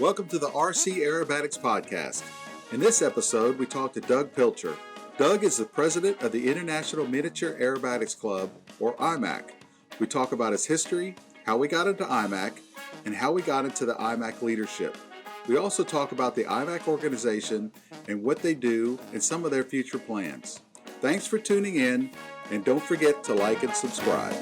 Welcome to the RC Aerobatics Podcast. In this episode, we talk to Doug Pilcher. Doug is the president of the International Miniature Aerobatics Club, or Imac. We talk about his history, how we got into Imac, and how we got into the Imac leadership. We also talk about the Imac organization and what they do and some of their future plans. Thanks for tuning in, and don't forget to like and subscribe.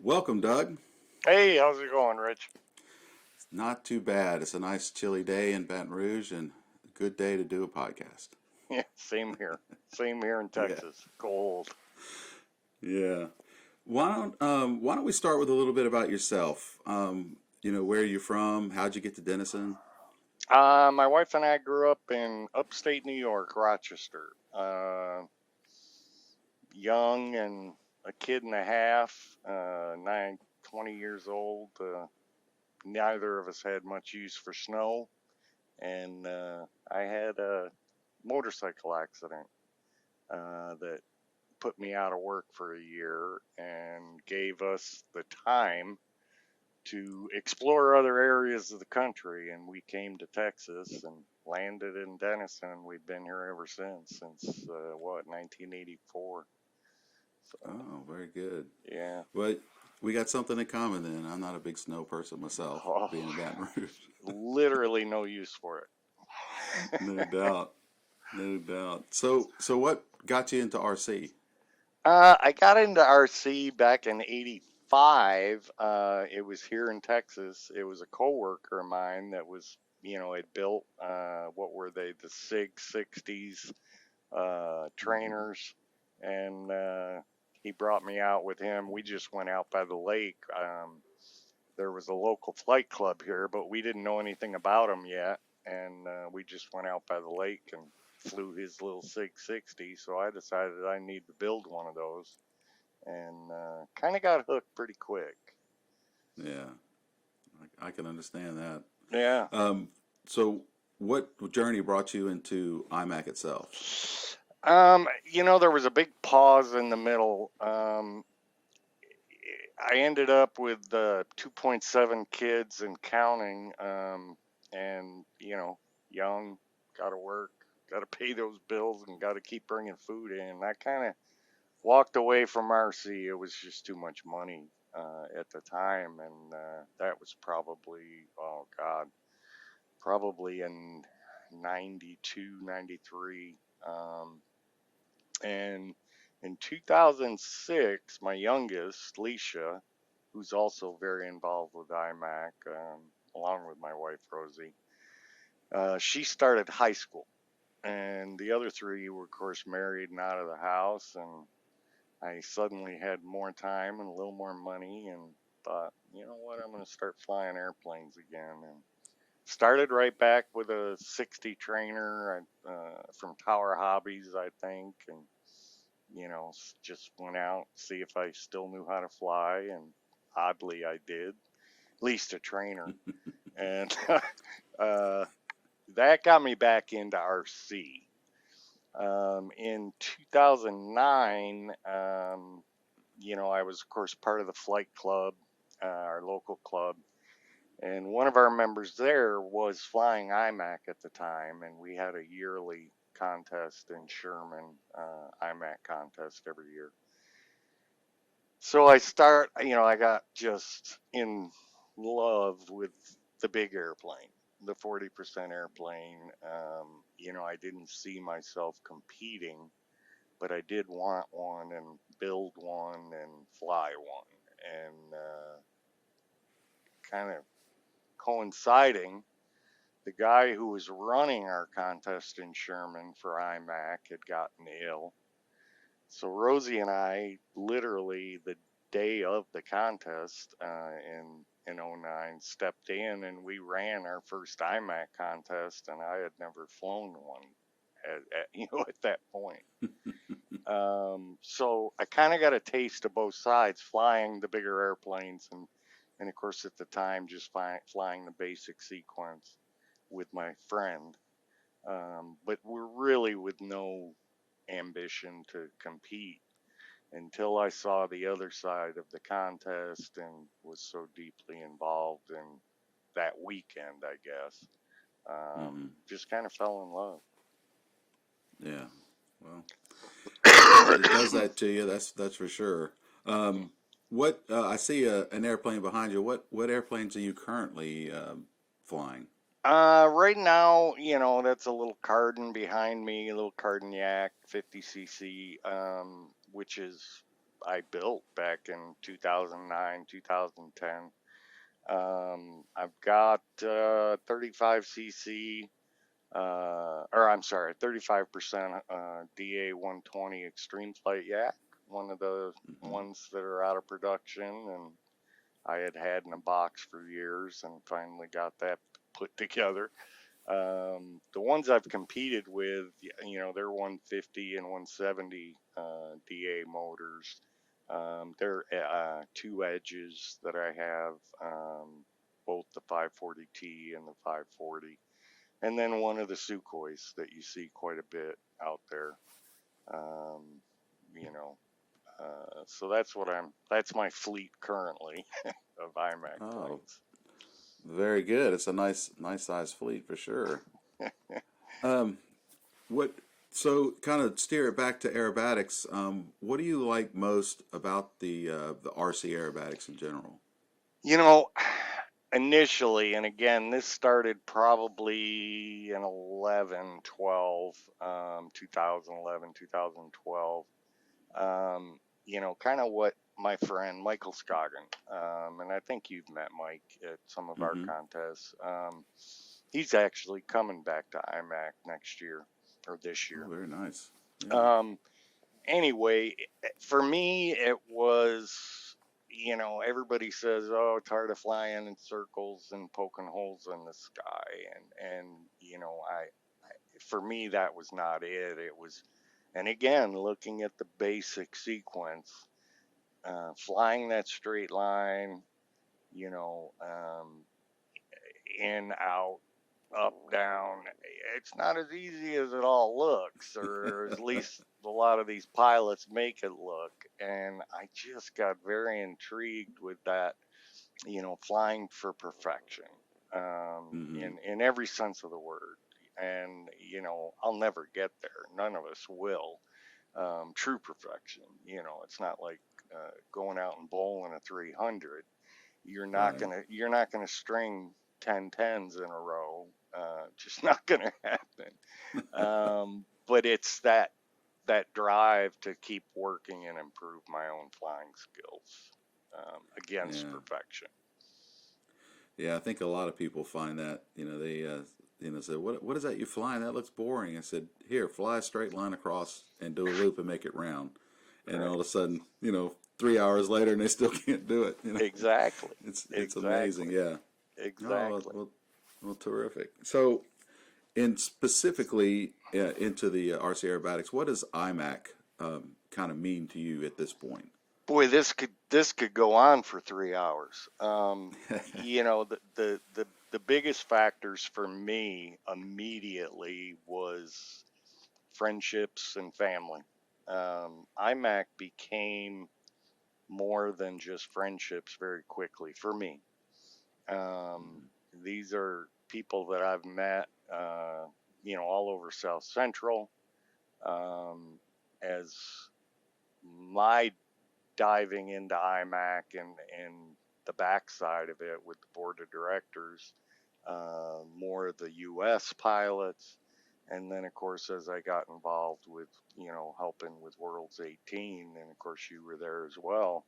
Welcome, Doug. Hey, how's it going, Rich? Not too bad. It's a nice chilly day in Baton Rouge and a good day to do a podcast. Yeah, same here. Same here in Texas. Yeah. Cold. Yeah. Why don't we start with a little bit about yourself? Where are you from? How'd you get to Denison? My wife and I grew up in upstate New York, Rochester. Young and a kid and a half, 20 years old. Neither of us had much use for snow, and I had a motorcycle accident that put me out of work for a year and gave us the time to explore other areas of the country. And we came to Texas and landed in Denison. We've been here ever since 1984. So, Oh, very good. yeah. Well, we got something in common then. I'm not a big snow person myself, being in Baton Rouge. Literally no use for it. No doubt. No doubt. So what got you into RC? I got into RC back in '85. It was here in Texas. It was a coworker of mine that was, had built, what were they, the SIG 60s trainers. And he brought me out with him. We just went out by the lake. There was a local flight club here, but we didn't know anything about them yet. And we just went out by the lake and flew his little SIG 60. So I decided I need to build one of those, and kind of got hooked pretty quick. Yeah, I can understand that. Yeah. So what journey brought you into Imac itself? There was a big pause in the middle. I ended up with 2.7 kids and counting, and young, got to work, got to pay those bills, and got to keep bringing food in. I kind of walked away from RC. It was just too much money at the time, and that was probably, probably in 92, 93. And in 2006, my youngest, Leisha, who's also very involved with IMAC, along with my wife, Rosie, she started high school. And the other three were, of course, married and out of the house. And I suddenly had more time and a little more money and thought, you know what, I'm going to start flying airplanes again. And started right back with a 60 trainer from Tower Hobbies, I think. And just went out, see if I still knew how to fly, and oddly I did, at least a trainer. And that got me back into RC. In 2009, I was, of course, part of the flight club, our local club, and one of our members there was flying IMAC at the time, and we had a yearly contest in Sherman, IMAC contest every year. So I got just in love with the big airplane, the 40% airplane. I didn't see myself competing, but I did want one and build one and fly one. And kind of coinciding, the guy who was running our contest in Sherman for IMAC had gotten ill. So Rosie and I, literally the day of the contest in in '09, stepped in and we ran our first IMAC contest, and I had never flown one at that point. So I kind of got a taste of both sides, flying the bigger airplanes and of course at the time just flying the basic sequence with my friend. But we're really with no ambition to compete until I saw the other side of the contest and was so deeply involved in that weekend, I guess. Just kind of fell in love. Yeah. Well, it does that to you. That's for sure. What I see an airplane behind you. What airplanes are you currently flying? Right now, that's a little Carden behind me, a little Carden Yak 50cc, which is I built back in 2009, 2010. I've got 35cc, or I'm sorry, 35% DA 120 Extreme Flight Yak, one of the ones that are out of production, and I had in a box for years and finally got that put together. The ones I've competed with, they're 150 and 170 DA motors. They're two edges that I have, both the 540T and the 540, and then one of the Sukhois that you see quite a bit out there. Um, you know, so that's my fleet currently of IMAC Oh, planes. very good. It's a nice size fleet for sure. Um, what so kind of steer it back to aerobatics. What do you like most about the RC aerobatics in general? You know, initially, and again, this started probably in 11, 12, 2011, 2012. Kind of what my friend Michael Scoggin, and I think you've met Mike at some of our Mm-hmm. contests. He's actually coming back to IMAC next year or this Oh, year. very nice. Yeah. Um, anyway, for me, it was, everybody says, oh, it's hard to fly in circles and poking holes in the sky. And for me, that was not it. It was, and again, looking at the basic sequence, flying that straight line, you know, um, in, out, up, down. It's not as easy as it all looks, or at least a lot of these pilots make it look. And I just got very intrigued with that, flying for perfection, Mm-hmm. in every sense of the word. And, I'll never get there. None of us will. True perfection. It's not like going out and bowling a 300. Right. You're not gonna string 10 tens in a row. Just not gonna happen. But it's that drive to keep working and improve my own flying skills, against Yeah. perfection. Yeah. I think a lot of people find that they say what is that you flying? That looks boring. I said here fly a straight line across and do a loop and make it round. And all Right. of a sudden 3 hours later and they still can't do it. Exactly. It's amazing. Exactly. Yeah. Oh Exactly. well, terrific. So in specifically into the RC aerobatics, what does IMAC kind of mean to you at this point? Boy, this could go on for 3 hours. The biggest factors for me immediately was friendships and family. IMAC became more than just friendships very quickly for me. Um, these are people that I've met, all over South Central. As my diving into IMAC and the backside of it with the board of directors, more of the U.S. pilots, and then of course as I got involved with helping with Worlds 18, and of course you were there as well.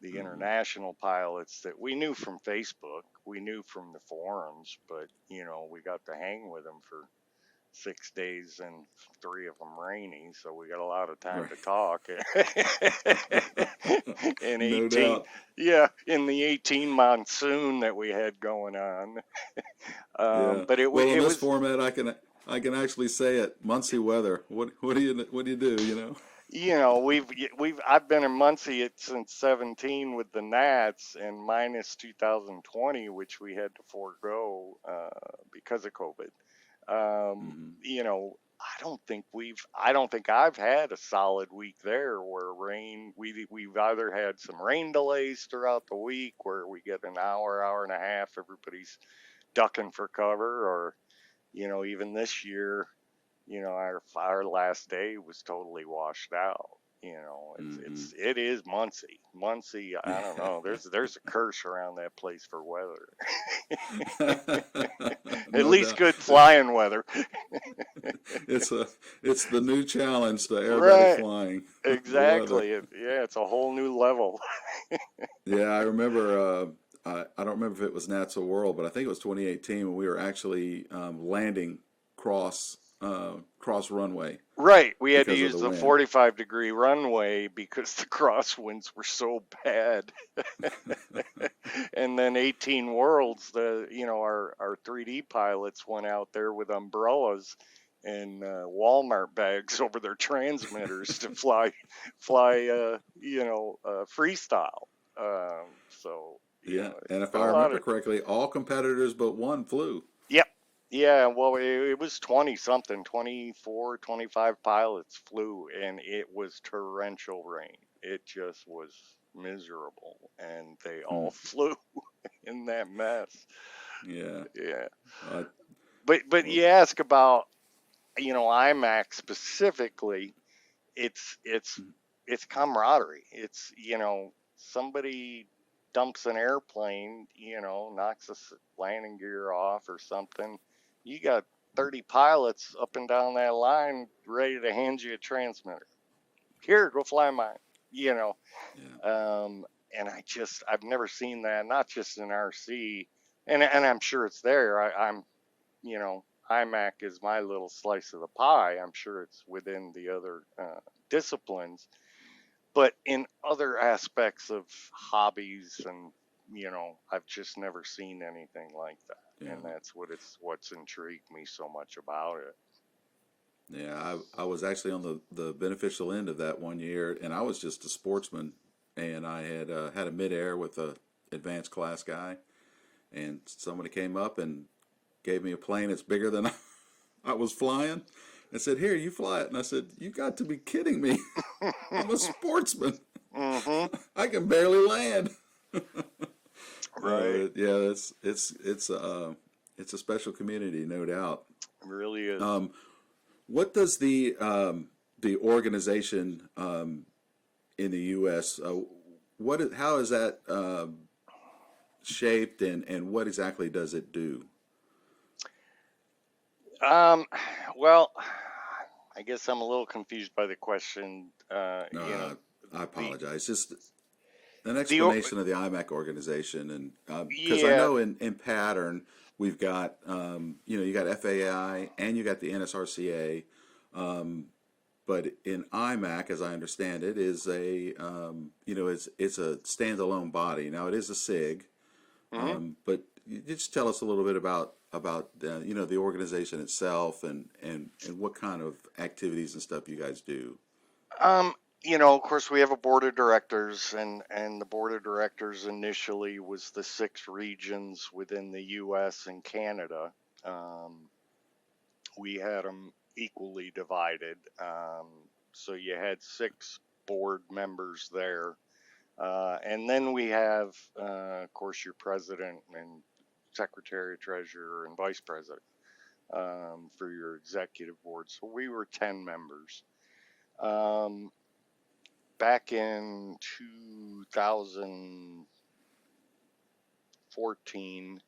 The Mm-hmm. international pilots that we knew from Facebook, we knew from the forums, but we got to hang with them for 6 days and three of them rainy, so we got a lot of time Right. to talk. in No 18, doubt. yeah, in the 18 monsoon that we had going on. Yeah. But Well, in it this was, format, I can actually say it. Muncie weather. What do you do? You know. I've been in Muncie since 17 with the Nats, and minus 2020, which we had to forego because of COVID. Hmm. I don't think I've had a solid week there where rain. We've either had some rain delays throughout the week where we get an hour and a half, everybody's ducking for cover, or even this year, our last day was totally washed out. Hmm. It is Muncie. Muncie, I don't know. There's a curse around that place for weather. At No least doubt. good flying weather. It's a it's the new challenge to aerobatic Right. flying. The weather. Exactly. Yeah, it's a whole new level. Yeah, I remember. I don't remember if it was Nats or World, but I think it was 2018 when we were actually landing cross runway Right. We had to because of use the the wind. 45-degree runway because the crosswinds were so bad. And then 18 Worlds, our 3D pilots went out there with umbrellas and Walmart bags over their transmitters to fly freestyle. So, Yeah, and it's if been I a lot remember of. correctly, all competitors but one flew. Yep. Yeah, well, it was 20 something, 24, 25 pilots flew, and it was torrential rain. It just was miserable, and they Hmm. all flew in that mess. Yeah. Yeah. Uh, But well, you ask about, IMAX specifically, it's it's it's camaraderie. It's, somebody dumps an airplane, knocks a landing gear off or something. You got 30 pilots up and down that line ready to hand you a transmitter. Here, go fly mine. You know, yeah. and I've never seen that, not just in RC, and I'm sure it's there. You know, IMAC is my little slice of the pie. I'm sure it's within the other disciplines, but in other aspects of hobbies and I've just never seen anything like that, and Yeah. that's what's intrigued me so much about it. Yeah, I was actually on the beneficial end of that one year, and I was just a sportsman, and I had a midair with a advanced class guy, and somebody came up and gave me a plane that's bigger than I was flying, and said, "Here, you fly it." And I said, "You got to be kidding me! I'm a sportsman. Mm-hmm. I can barely land." Right. Yeah, it's a special community, no doubt. It really is. Um, what does the organization in the U.S. How is that shaped, and what exactly does it do? Um, well, I guess I'm a little confused by the question. No, I The apologize. Just an the o- explanation of the IMAC organization, and because I yeah. know in pattern we've got you got FAI and you got the NSRCA, but in IMAC, as I understand it, is a it's a standalone body. Now it is a SIG, Hmm. but you just tell us a little bit about the organization itself and what kind of activities and stuff you guys do. Um, of course, we have a board of directors, and the board of directors initially was the six regions within the U.S. and Canada. Um, we had them equally divided. So you had six board members there. And then we have, of course, your president and secretary, treasurer, and vice president for your executive board. So we were 10 members. Um, Back in 2014,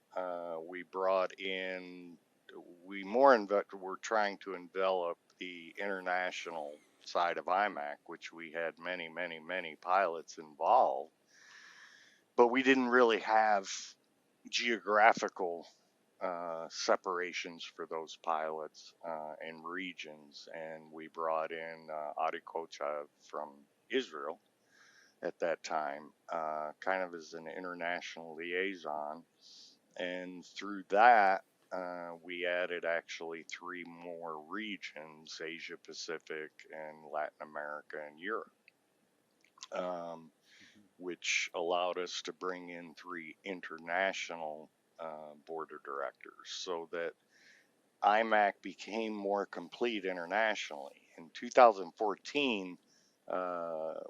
we brought in, we're trying to envelop the international side of IMAC, which we had many, many, many pilots involved, but we didn't really have geographical separations for those pilots and regions. And we brought in Adi Kochav from Israel, at that time, kind of as an international liaison. And through that, we added actually three more regions: Asia Pacific and Latin America and Europe, um, which allowed us to bring in three international board of directors so that Imac became more complete internationally. In 2014,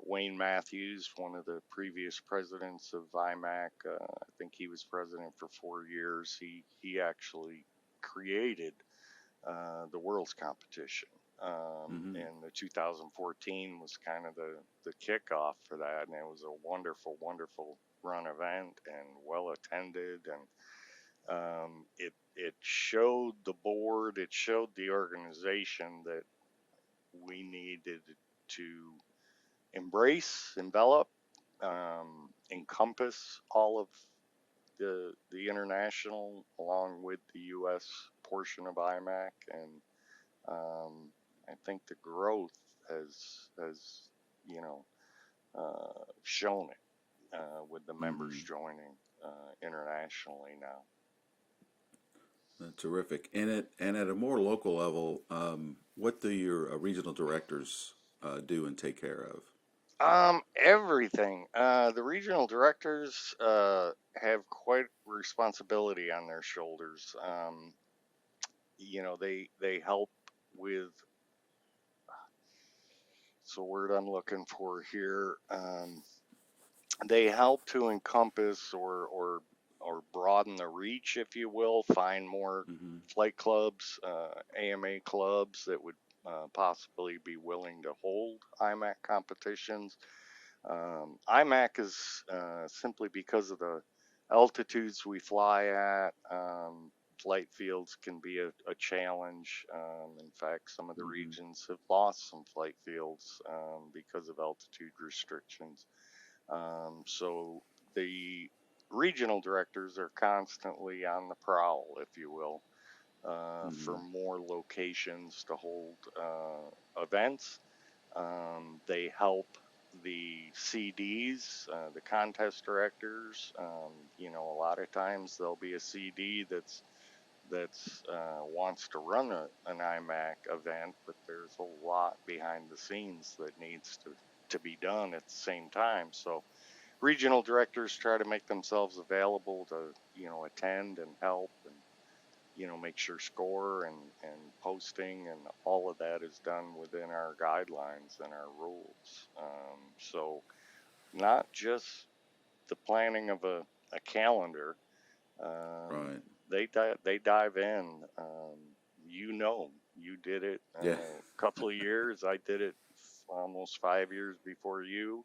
Wayne Matthews, one of the previous presidents of Imac, I think he was president for 4 years. He actually created the world's competition. And the 2014 was kind of the kickoff for that, and it was a wonderful, wonderful run event and well attended, and it showed the board, it showed the organization that we needed to embrace, envelop, encompass all of the international along with the U.S. portion of IMAC, and I think the growth has you know shown it with the members joining internationally now. Terrific. And at a more local level, what do your regional directors do and take care of? Everything. The regional directors have quite responsibility on their shoulders. They help with. It's the word I'm looking for here. They help to encompass or broaden the reach, if you will. Find more flight clubs, AMA clubs that would possibly be willing to hold IMAC competitions. IMAC is simply because of the altitudes we fly at. Flight fields can be a challenge. In fact, some of the regions have lost some flight fields because of altitude restrictions. So the regional directors are constantly on the prowl, if you will, for more locations to hold events. They help the CDs, the contest directors. A lot of times there'll be a CD that's wants to run an IMAC event, but there's a lot behind the scenes that needs to be done at the same time. So regional directors try to make themselves available to attend and help and make sure score and posting and all of that is done within our guidelines and our rules. So not just the planning of a calendar. Right. They dive in. You did it Yeah. a couple of years. I did it almost 5 years before you.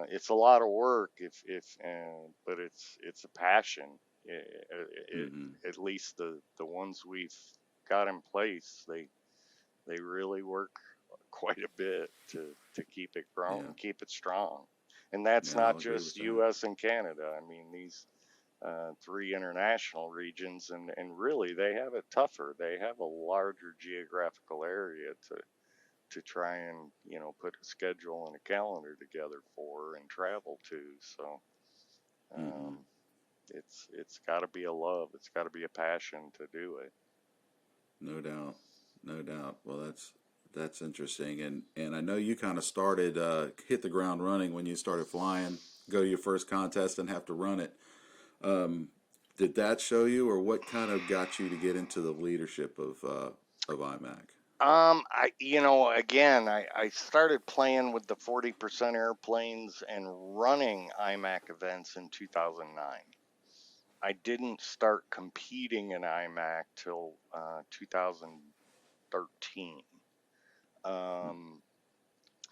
It's a lot of work, but it's a passion. At least the ones we've got in place, they really work quite a bit to keep it growing, Yeah. keep it strong. And that's Yeah, I'll not agree with just that. U.S. and Canada. I mean, these three international regions, and really they have it tougher. They have a larger geographical area to try and put a schedule and a calendar together for and travel to. So it's got to be a love. It's got to be a passion to do it. No doubt. No doubt. Well, that's interesting. And I know you kind of started hit the ground running when you started flying, go to your first contest and have to run it. Did that show you, or what kind of got you to get into the leadership of IMAC? I started playing with the 40% airplanes and running IMAC events in 2009. I didn't start competing in IMAC till 2013.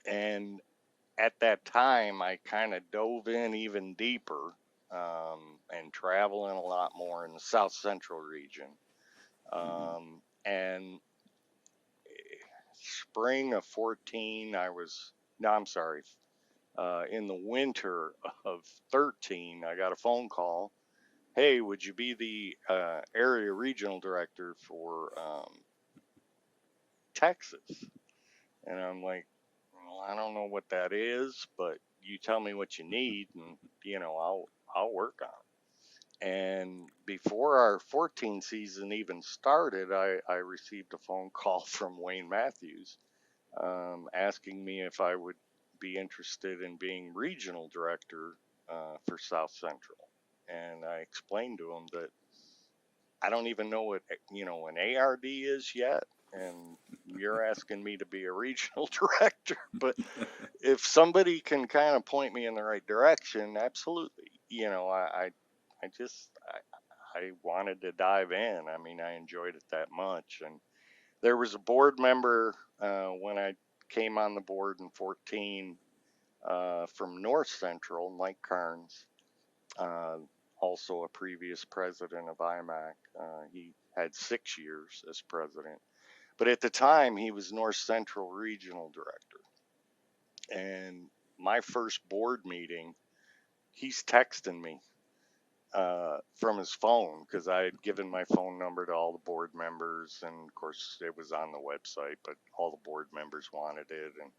And at that time, I kind of dove in even deeper and traveling a lot more in the South Central region. And spring of 14, in the winter of 13, I got a phone call. Hey, would you be the area regional director for Texas? And I'm like, well, I don't know what that is, but you tell me what you need, and I'll work on it. And before our 14 season even started, I received a phone call from Wayne Matthews, asking me if I would be interested in being regional director for South Central. And I explained to him that I don't even know what an ARD is yet, and you're asking me to be a regional director. But if somebody can kind of point me in the right direction, absolutely. I wanted to dive in. I mean, I enjoyed it that much. And there was a board member when I came on the board in 14 from North Central, Mike Carnes, uh, also a previous president of Imac. He had 6 years as president. But at the time, he was North Central Regional Director. And my first board meeting, he's texting me from his phone, because I had given my phone number to all the board members. And of course, it was on the website, but all the board members wanted it. And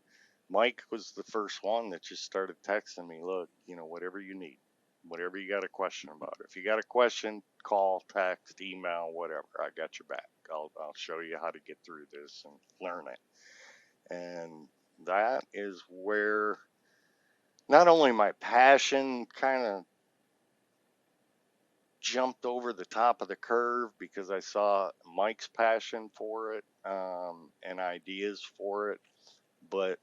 Mike was the first one that just started texting me, look, whatever you need, whatever you got a question about. If you got a question, call, text, email, whatever. I got your back. I'll show you how to get through this and learn it. And that is where not only my passion kind of jumped over the top of the curve, because I saw Mike's passion for it, and ideas for it, but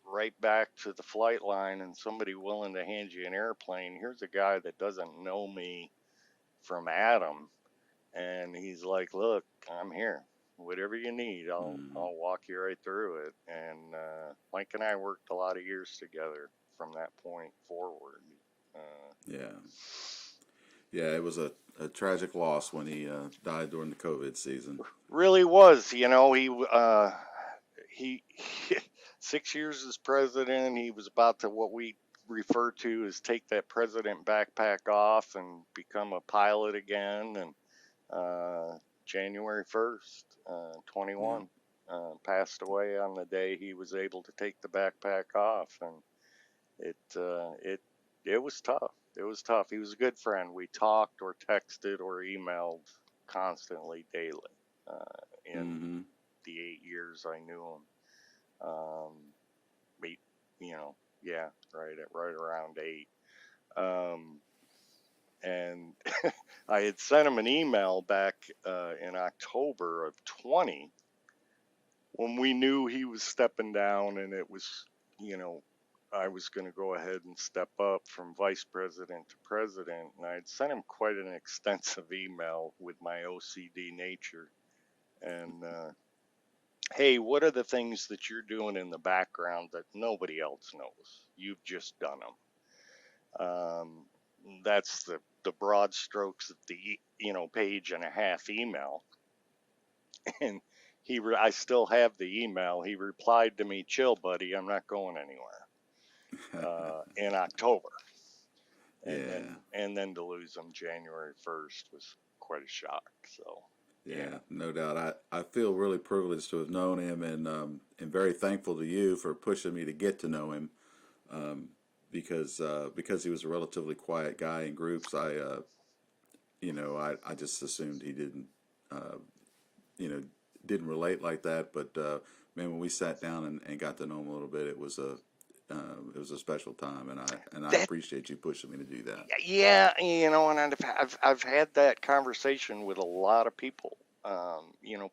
right back to the flight line and somebody willing to hand you an airplane. Here's a guy that doesn't know me from Adam, and he's like, look, I'm here. Whatever you need, I'll walk you right through it. And Mike and I worked a lot of years together from that point forward. Yeah. Yeah, it was a tragic loss when he died during the COVID season. Really was, he 6 years as president. He was about to, what we refer to as, take that president backpack off and become a pilot again. And January 1st, 21, passed away on the day he was able to take the backpack off. And it was tough. It was tough. He was a good friend. We talked or texted or emailed constantly, daily, in the 8 years I knew him. Eight, yeah, right around 8. And I had sent him an email back in October of 20, when we knew he was stepping down, and it was, I was going to go ahead and step up from vice president to president. And I had sent him quite an extensive email with my OCD nature. And, hey, what are the things that you're doing in the background that nobody else knows? You've just done them. That's the broad strokes of the, page and a half email. And I still have the email. He replied to me, chill, buddy, I'm not going anywhere, in October. And then to lose him January 1st was quite a shock. So yeah, no doubt. I feel really privileged to have known him, and very thankful to you for pushing me to get to know him, because he was a relatively quiet guy in groups. I just assumed he didn't didn't relate like that. But man, when we sat down and got to know him a little bit, it was a special time, and I appreciate you pushing me to do that. Yeah, and I've had that conversation with a lot of people.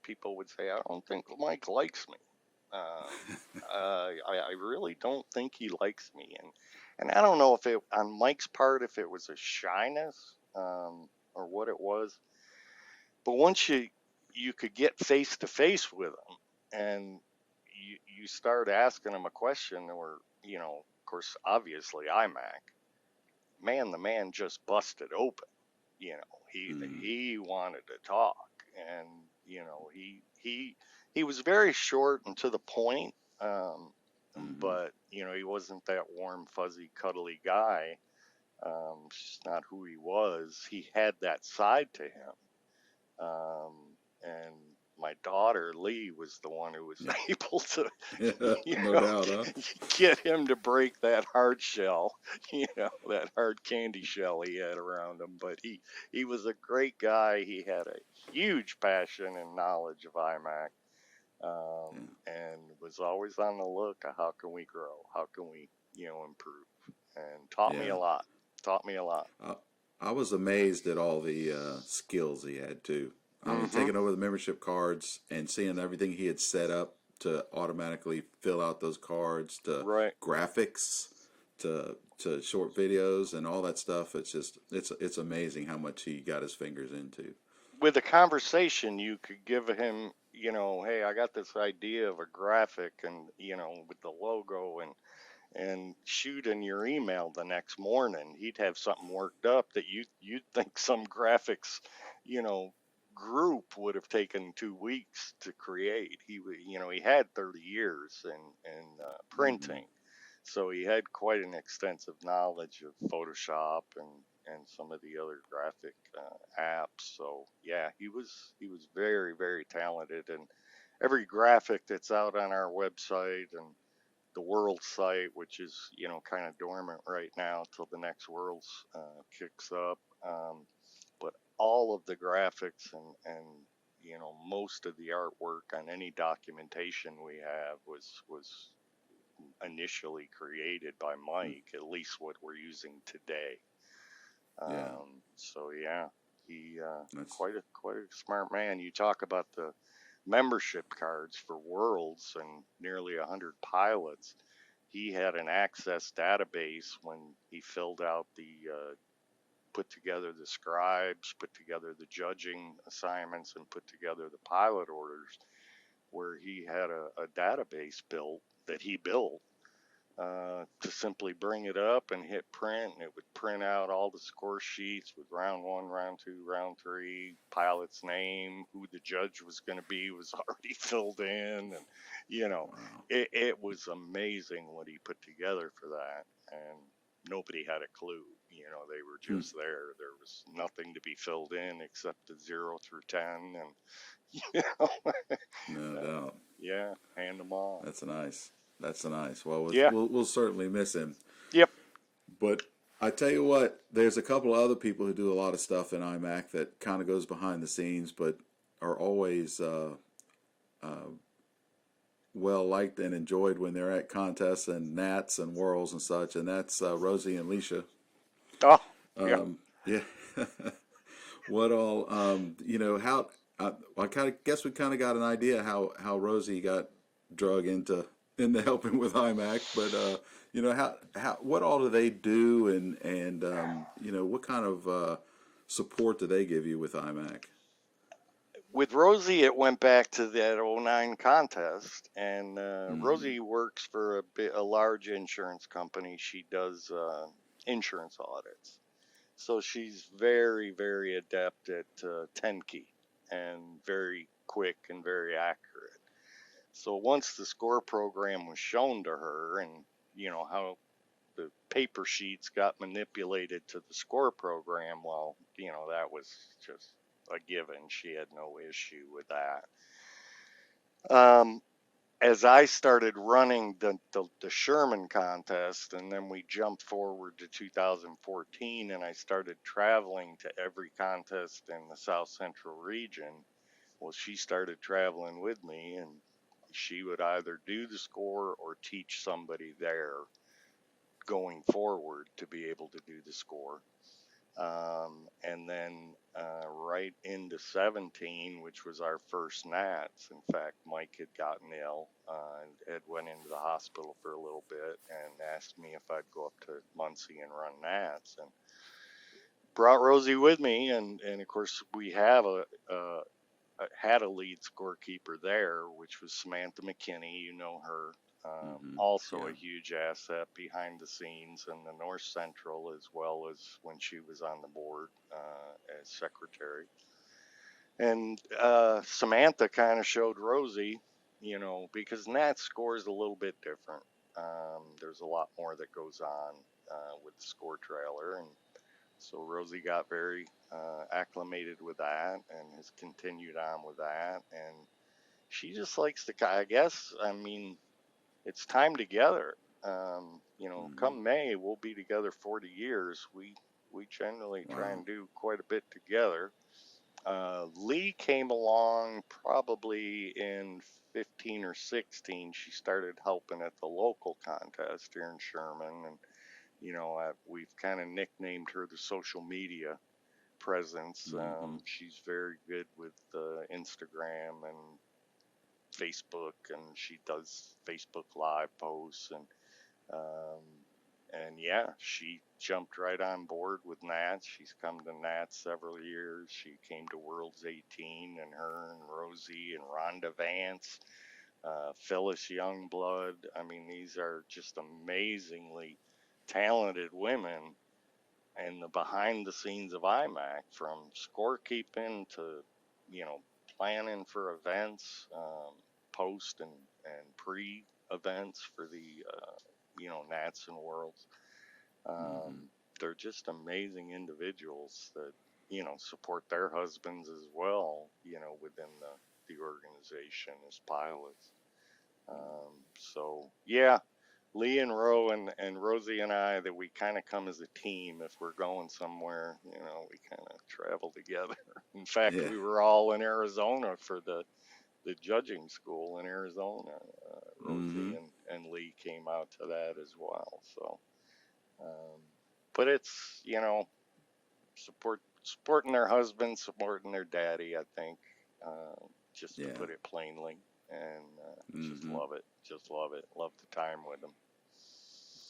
People would say, I don't think Mike likes me. I really don't think he likes me, and I don't know if it, on Mike's part, if it was a shyness, or what it was. But once you could get face to face with him, and you start asking him a question, or of course, obviously Imac, man, the man just busted open. He wanted to talk, and he was very short and to the point. But he wasn't that warm, fuzzy, cuddly guy. It's just not who he was. He had that side to him. And my daughter Lee was the one who was Yeah. able to, No doubt, huh? get him to break that hard shell, that hard candy shell he had around him. But he was a great guy. He had a huge passion and knowledge of IMAC, and was always on the look of how can we grow, how can we, improve, and taught me Yeah. a lot. Taught me a lot. I, I was amazed at all the skills he had too. I mean, Hmm. taking over the membership cards and seeing everything he had set up to automatically fill out those cards, to Right. graphics, to short videos and all that stuff. It's just it's amazing how much he got his fingers into. With a conversation, you could give him, hey, I got this idea of a graphic, and with the logo, and shoot in your email the next morning. He'd have something worked up that you'd think some graphics, you know, group would have taken 2 weeks to create. He had 30 years in Hmm. printing, so he had quite an extensive knowledge of Photoshop and some of the other graphic apps. So yeah, he was very, very talented, and every graphic that's out on our website and the world site, which is kind of dormant right now till the next world's kicks up. But all of the graphics and most of the artwork on any documentation we have was initially created by Mike. At least what we're using today. Yeah, So yeah, he that's quite a smart man. You talk about the membership cards for worlds and nearly 100 pilots. He had an access database when he filled out put together the scribes, put together the judging assignments, and put together the pilot orders, where he had a database built that he built to simply bring it up and hit print, and it would print out all the score sheets with round one, round two, round three, pilot's name, who the judge was going to be was already filled in, and you know, wow. it was amazing what he put together for that, and nobody had a clue. They were Hmm. just there. There was nothing to be filled in except the 0 through 10, and you know, No uh, doubt. yeah, hand them all. That's nice. That's nice. Well, Yeah. we'll certainly miss him. Yep. But I tell you what, there's a couple of other people who do a lot of stuff in IMAC that kind of goes behind the scenes, but are always uh, well liked and enjoyed when they're at contests and Nats and Worlds and such. And that's Rosie and Leisha. Oh, yeah. Yeah. What all? How? I kind of guess we kind of got an idea how Rosie got drug into helping with IMAC, but how what all do they do, and what kind of support do they give you with IMAC? With Rosie, it went back to that '09 contest, and Hmm. Rosie works for a large insurance company. She does insurance audits, so she's very, very adept at Tenki and very quick and very accurate. So once the score program was shown to her, and how the paper sheets got manipulated to the score program, well, that was just a given. She had no issue with that. Um, as I started running the Sherman contest, and then we jumped forward to 2014, and I started traveling to every contest in the South Central region, well, she started traveling with me, and she would either do the score or teach somebody there going forward to be able to do the score. And then right into 17, which was our first Nats. In fact, Mike had gotten ill and had went into the hospital for a little bit and asked me if I'd go up to Muncie and run Nats, and brought Rosie with me. And of course, we have had a lead scorekeeper there, which was Samantha McKinney. You know her. Hmm. Also a Yeah. huge asset behind the scenes in the North Central, as well as when she was on the board as secretary. And Samantha kind of showed Rosie, because Nat scores a little bit different. There's a lot more that goes on with the score trailer, and So Rosie got very acclimated with that and has continued on with that. And she just likes to, I guess, I mean, it's time together. Mm-hmm. Come May, we'll be together 40 years. We generally try Wow. and do quite a bit together. Lee came along probably in 15 or 16. She started helping at the local contest here in Sherman, and we've kind of nicknamed her the social media presence. Mm-hmm. She's very good with Instagram and Facebook, and she does Facebook Live posts, um, and yeah, she jumped right on board with Nats. She's come to Nats several years. She came to Worlds 18, and her and Rosie and Rhonda Vance, Phyllis Youngblood. I mean, these are just amazingly talented women. And the behind the scenes of Imac, from scorekeeping to, you know, planning for events, post and pre events for the, Nats and Worlds. Mm-hmm. Um, they're just amazing individuals that, support their husbands as well, within the organization as pilots. So, yeah, Lee and Rosie and I, that we kind of come as a team if we're going somewhere. We kind of travel together. In fact, Yeah. we were all in Arizona for the judging school in Arizona. Mm-hmm. Rosie and Lee came out to that as well. So, um, but it's supporting their husband, supporting their daddy. I think, just to Yeah. put it plainly, and just Mm-hmm. love it. Just love it. Love the time with them.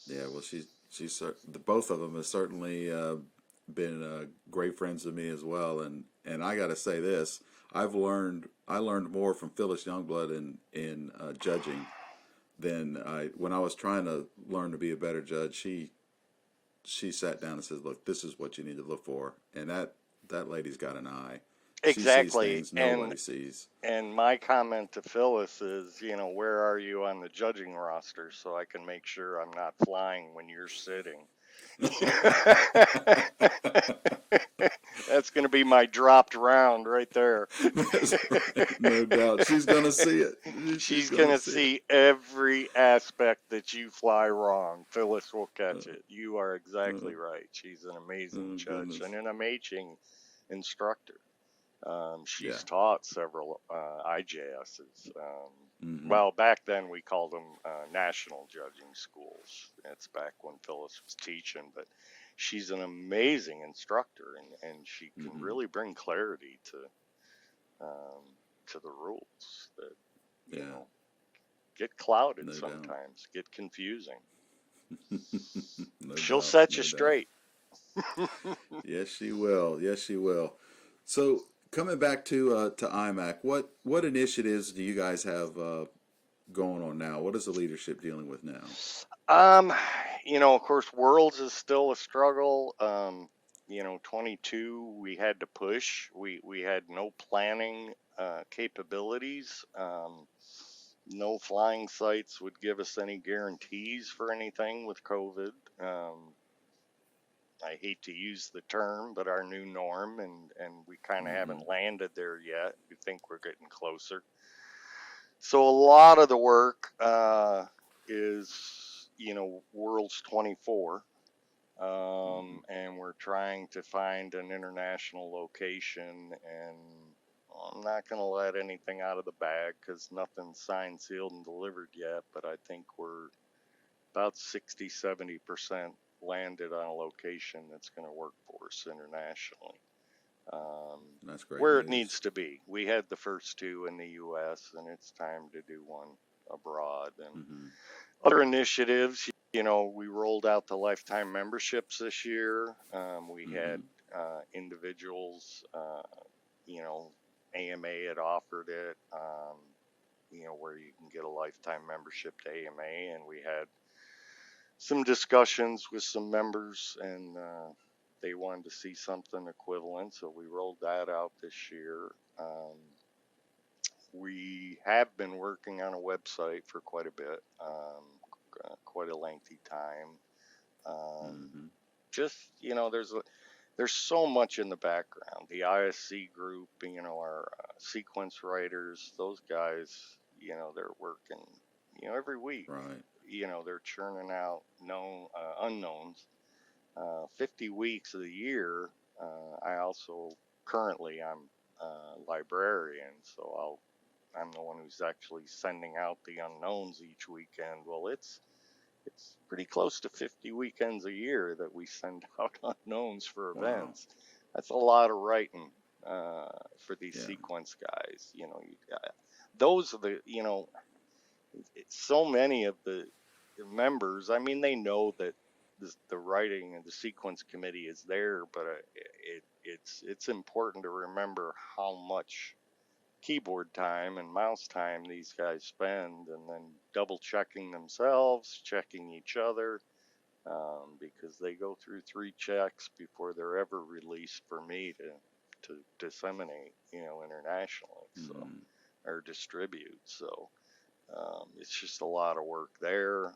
Yeah. Well, the both of them have certainly been great friends to me as well. And I got to say this, I learned more from Phyllis Youngblood in judging than when I was trying to learn to be a better judge. She sat down and says, "Look, this is what you need to look for," and that lady's got an eye. She sees Exactly. things And nobody sees. and my comment to Phyllis is, where are you on the judging roster so I can make sure I'm not flying when you're sitting. That's going to be my dropped round right there. That's right, no doubt. She's gonna see it. She's She's going gonna to see it. see every aspect that you fly wrong. Phyllis will catch Oh, it. You are oh, exactly right. She's an amazing oh judge goodness. and an amazing instructor. Yeah. She's taught several IJSs. Mm-hmm. Well, back then we called them national judging schools. That's back when Phyllis was teaching, but she's an amazing instructor, and she can Mm-hmm. really bring clarity um, to the rules that, you Yeah. know, get clouded No doubt. sometimes, get confusing. No She'll doubt. set you No doubt. straight. Yes, she will. Yes, she will. So coming back to IMAC, what initiatives do you guys have going on now? What is the leadership dealing with now? Um, of course, Worlds is still a struggle. 22, we had to push. We had no planning capabilities. No flying sites would give us any guarantees for anything with COVID. I hate to use the term, but our new norm, and we kind of Mm-hmm. haven't landed there yet. We think we're getting closer. So a lot of the work is, Worlds 24. Mm-hmm. And we're trying to find an international location. And I'm not going to let anything out of the bag because nothing's signed, sealed, and delivered yet. But I think we're about 60-70% landed on a location that's going to work for us internationally. Um, That's great where it news. needs to be. We had the first two in the U.S., and it's time to do one abroad. And Mm-hmm. other initiatives, we rolled out the lifetime memberships this year. We Mm-hmm. had individuals, you know, AMA had offered it, where you can get a lifetime membership to AMA, and we had some discussions with some members, and they wanted to see something equivalent, so we rolled that out this year. We have been working on a website for quite a bit, quite a lengthy time. Um, Mm-hmm. just, there's so much in the background. The ISC group, our sequence writers, those guys, they're working, every week. Right. They're churning out unknowns. 50 weeks of the year. I also I'm a librarian, so I'm the one who's actually sending out the unknowns each weekend. Well, it's pretty close to 50 weekends a year that we send out unknowns for Wow. events. That's a lot of writing for these Yeah. sequence guys. Those are so many of the members. I mean, they know that the writing and the sequence committee is there, but it's important to remember how much keyboard time and mouse time these guys spend, and then double checking themselves, checking each other, because they go through 3 checks before they're ever released for me to disseminate, internationally, so Mm. or distribute. So it's just a lot of work there.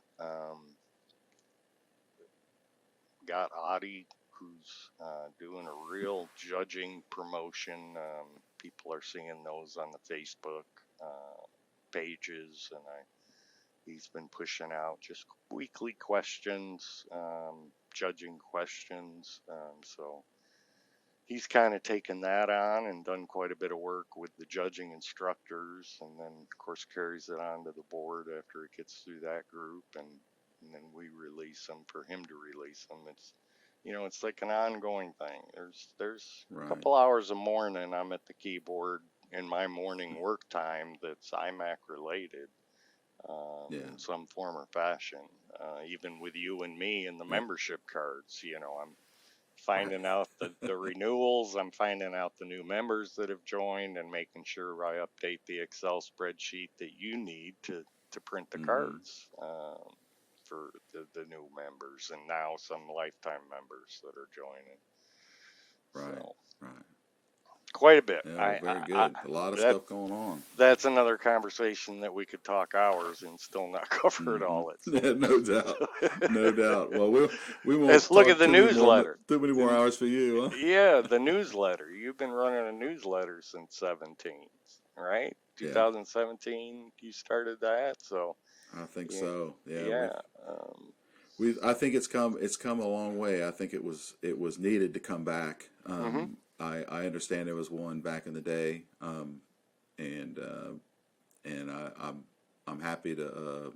Got Adi, who's doing a real judging promotion. People are seeing those on the Facebook pages, and he's been pushing out just weekly questions, judging questions. So he's kind of taken that on and done quite a bit of work with the judging instructors, and then of course carries it on to the board after it gets through that group, and then we release them for him to release them. It's like an ongoing thing. There's a Right. couple hours a morning I'm at the keyboard in my morning work time that's Imac related, Yeah. in some form or fashion. Even with you and me and the Yeah. membership cards, I'm Right. finding out the renewals. I'm finding out the new members that have joined and making sure I update the Excel spreadsheet that you need to print the Mm-hmm. cards, for the new members, and now some lifetime members that are joining. Right. So Right. quite a bit. Yeah. Well, very I good. A lot of that stuff going on. that's another conversation that we could talk hours and still not cover it Mm-hmm. all. It Yeah, seems. no doubt. No doubt. Well, we Let's won't look at talk the newsletter. too many more The, hours for you, huh? yeah, the newsletter. You've been running a newsletter since 17, right? Yeah. 2017, you started that. So, I think yeah, so. Yeah. yeah. Um, I think it's come a long way. I think it was needed to come back. mm-hmm. I understand there was one back in the day, and I'm happy to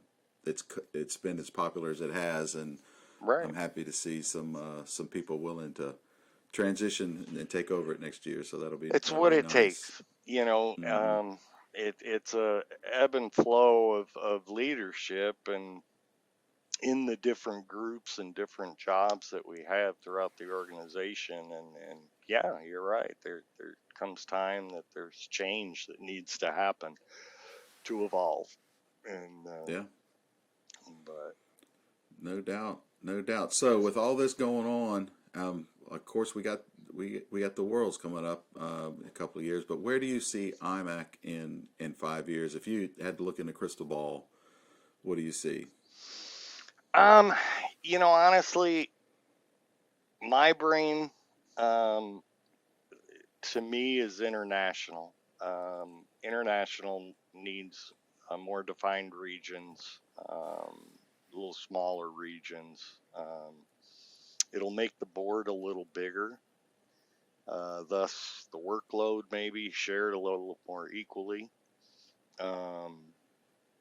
it's been as popular as it has, and Right. I'm happy to see some people willing to transition and take over it next year. So It's that'll what be it nice. takes. Mm-hmm. It's a ebb and flow of leadership, and in the different groups and different jobs that we have throughout the organization, and yeah, you're right, there comes time that there's change that needs to happen to evolve, and Yeah, but no doubt, no doubt. So with all this going on, of course we got the Worlds coming up in a couple of years. But where do you see IMAC in 5 years? If you had to look in the crystal ball, what do you see? um honestly, my brain, um to me, is international. International needs more defined regions, a little smaller regions. It'll make the board a little bigger, thus the workload maybe shared a little more equally, um,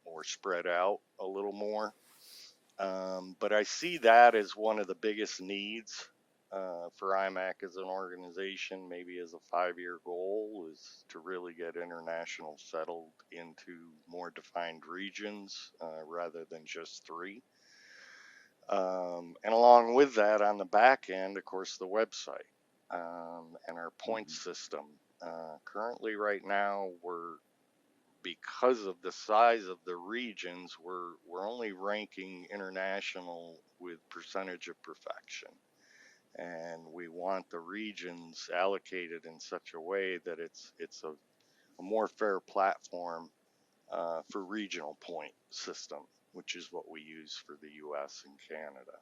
or spread out a little more. But I see that as one of the biggest needs for IMAC as an organization, maybe as a 5-year goal, is to really get international settled into more defined regions, rather than just 3. And along with that, on the back end, of course, the website, and our point Mm-hmm. system. Currently, right now, because of the size of the regions, we're only ranking international with percentage of perfection, and we want the regions allocated in such a way that it's a more fair platform for regional point system, which is what we use for the U.S. and Canada.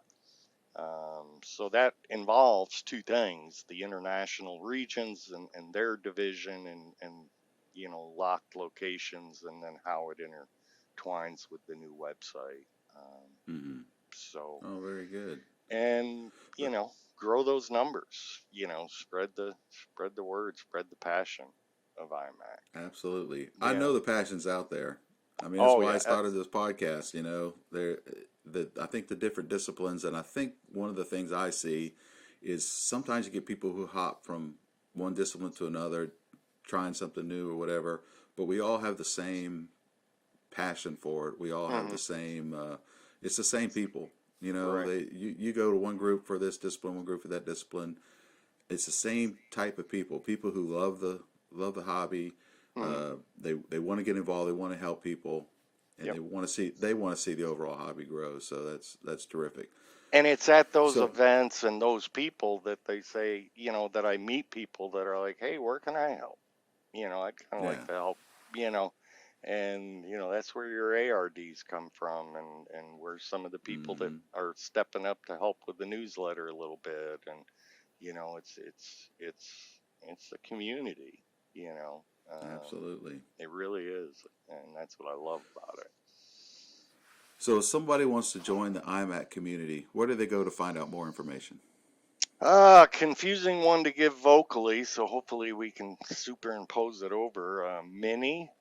So that involves two things: the international regions and their division and locked locations, and then how it intertwines with the new website. Mm-hmm. So, Oh, very good. and grow those numbers. Spread the word, spread the passion of IMAC. Absolutely. I Yeah. know the passion's out there. I mean, that's Oh why I yeah. started this podcast. I think the different disciplines, and I think one of the things I see is sometimes you get people who hop from one discipline to another, trying something new or whatever, but we all have the same passion for it. We all have Hmm. the same. It's the same people. Right. You go to one group for this discipline, one group for that discipline. It's the same type of people. People who love the hobby. Hmm. They want to get involved. They want to help people, and Yep. they want to see the overall hobby grow. So that's terrific. And it's at those So events and those people that they say, that I meet people that are like, hey, where can I help? I'd kind of yeah, like to help, you know, and, that's where your ARDs come from, and where some of the people that hmm, are stepping up to help with the newsletter a little bit. And, it's the community, you know, um, absolutely. it really is. And that's what I love about it. So if somebody wants to join the IMAC community, where do they go to find out more information? Confusing one to give vocally, so hopefully we can superimpose it over mini-iac.org.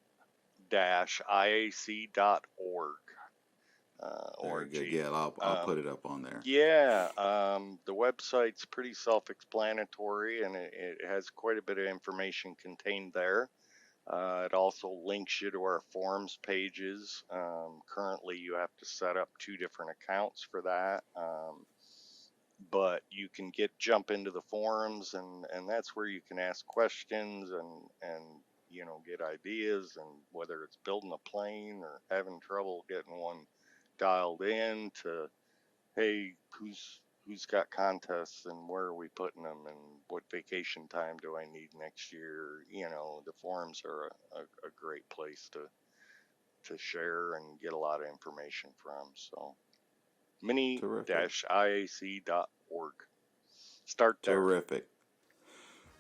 Very Org. good. Yeah, I'll put it up on there. Yeah, the website's pretty self-explanatory, and it has quite a bit of information contained there. It also links you to our forums pages. Currently, you have to set up 2 different accounts for that. But you can jump into the forums, and that's where you can ask questions and get ideas, and whether it's building a plane or having trouble getting one dialed in, to hey, who's got contests and where are we putting them, and what vacation time do I need next year. The forums are a great place to share and get a lot of information from. So Terrific. mini-iac.org. Start there. Terrific.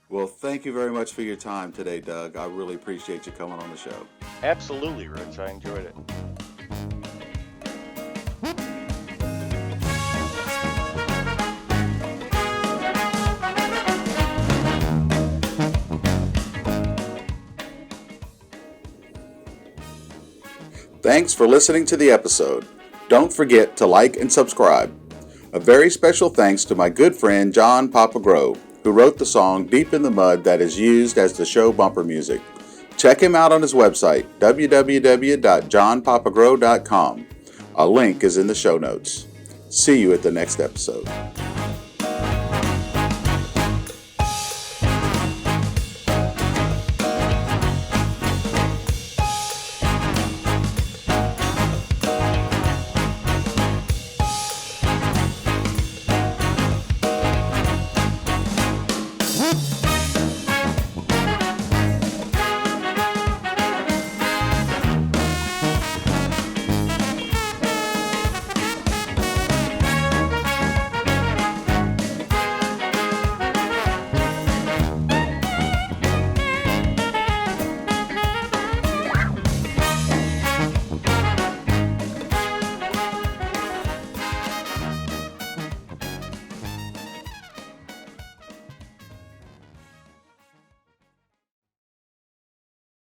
Well, thank you very much for your time today, Doug. I really appreciate you coming on the show. Absolutely, Rich. I enjoyed it. Thanks for listening to the episode. Don't forget to like and subscribe. A very special thanks to my good friend John Gros, who wrote the song Deep in the Mud that is used as the show bumper music. Check him out on his website, www.johnpapagro.com. A link is in the show notes. See you at the next episode.